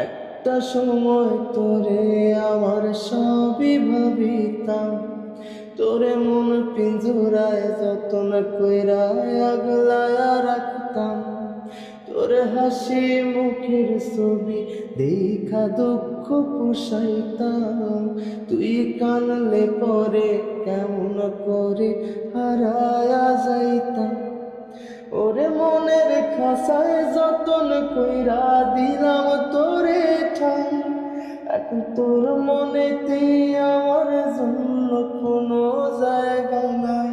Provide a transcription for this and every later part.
একটা সময় তোরে আমার সবই ভাবিতাম, তোরে মন পিঞ্জরায় যতন কইরা আগলায়া রাখতাম। তোরে হাসি মুখের ছবি দেখা দুঃখ পুষাইতাম। তুই কানলে পরে কেমন করে হারায়া যাইতাম। ওরে মনের খাসায় যতন কইরা দিলাম তোরে ঠাই, এখন তোর মনেতে আমার জন্য কোনো জায়গা নাই।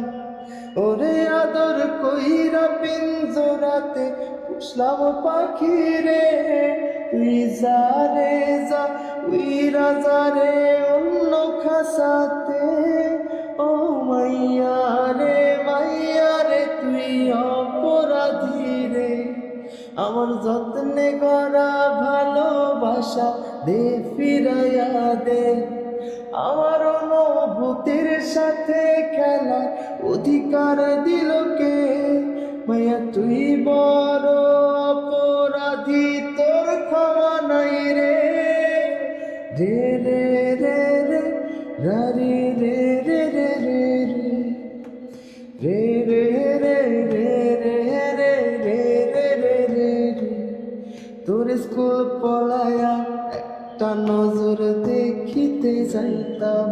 ওরে আদর কইরা পিঞ্জরাতে পুষলাম পাখি রে, তুই যা রে যা উইরা যা রে অন্য খাসাতে। ও মাইয়া রে তুই অপরাধী রে, আমার যত্নে করা ভালোবাসা দে ফিরাইয়া দে। আমার অনুভূতির সাথে খেলার অধিকার দিল কে, মাইয়া তুই বড় অপরাধী, তোর ক্ষমা নাই রে। রে রে রে রে রে রে রে রে রে রে রে রে রে রে রে রে রে রে রে। তোর স্কুল পলায়া একটা নজর দেখিতে যাইতাম,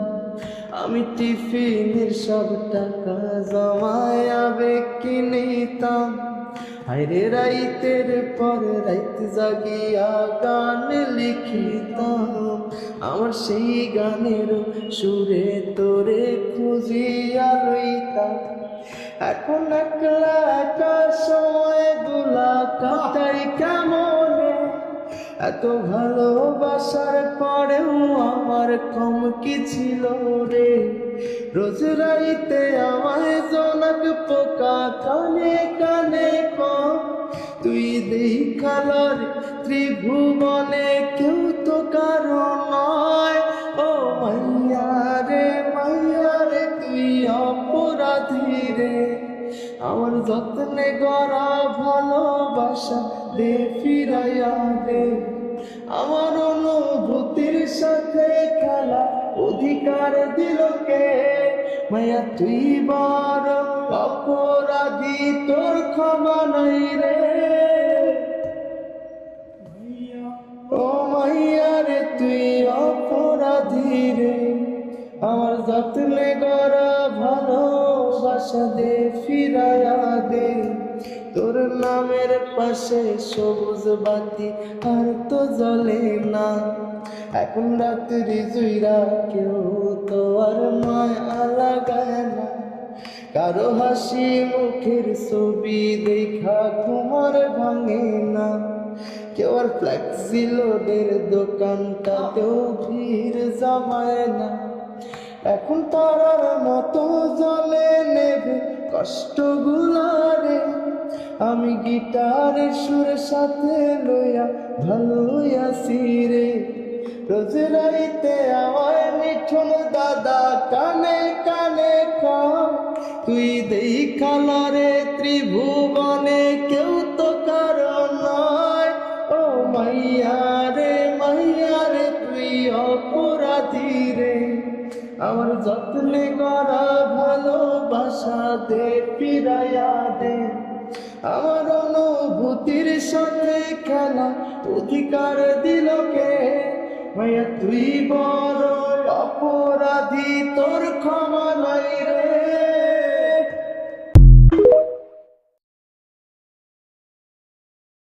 আমি টিফিনের সব টাকা জমায়া বেকি নিতাম। হায়রে রাইতের পর রাইত জাগিয়া গান লিখিতাম, আমার সেই গানের সুরে তোরে খুঁজিয়া লইতাম। এখন একলা একা সময় গুলা কাটাই কেমনে, এত ভালোবাসার পরেও আমার কম কি ছিল রে। রোজ রাইতে আমায় জনক পোকা কানে কানে কম, তুই দেখালার ত্রিভুবনে কেউ তো কারো নয়। ও মাইয়া রে তুই অপরাধী রে, আমার যত্নে গড়া ভালোবাসা দে ফিরাইয়া দে। আমার অনুভূতির সাথে খেলা অধিকার দিল কে, মায়া তুই বড় অপরাধী, তোর ক্ষমা নাই রে। ও মাইয়া রে তুই অপরাধী রে, আমার যত্নে গড়া ভালোবাসা দে ফিরাইয়া দে। তোর নামের পাশে সবুজ বাতি আর তো জ্বলে না, এখন রাত্রি জুইরা কেউ তো আর মায়া লাগায় না। কারো হাসি মুখের ছবি দেখা ঘুমার ভাঙে না, কেউ আর ফ্লেক্সি লোডের দোকানটাতেও ভিড় জমায় না। এখন তারার মতো জ্বলে নেবে কষ্টগুলারে, আমি গিটারের সুরের সাথে লইয়া ভালোই আছি রে। রোজ রাইতে আমায় মিঠুন দাদা কানে কানে কম, তুই দেখালারে ত্রিভুবনে কেউ তো কারো নয়। ও মাইয়া রে তুই অপরাধী রে, আমার যত্নে করা ভালোবাসা দে ফিরাইয়া দে। আমার অনুভূতির সাথে খেলা অধিকার দিল কে, মাইয়া তুই বড় অপরাধী, তোর ক্ষমা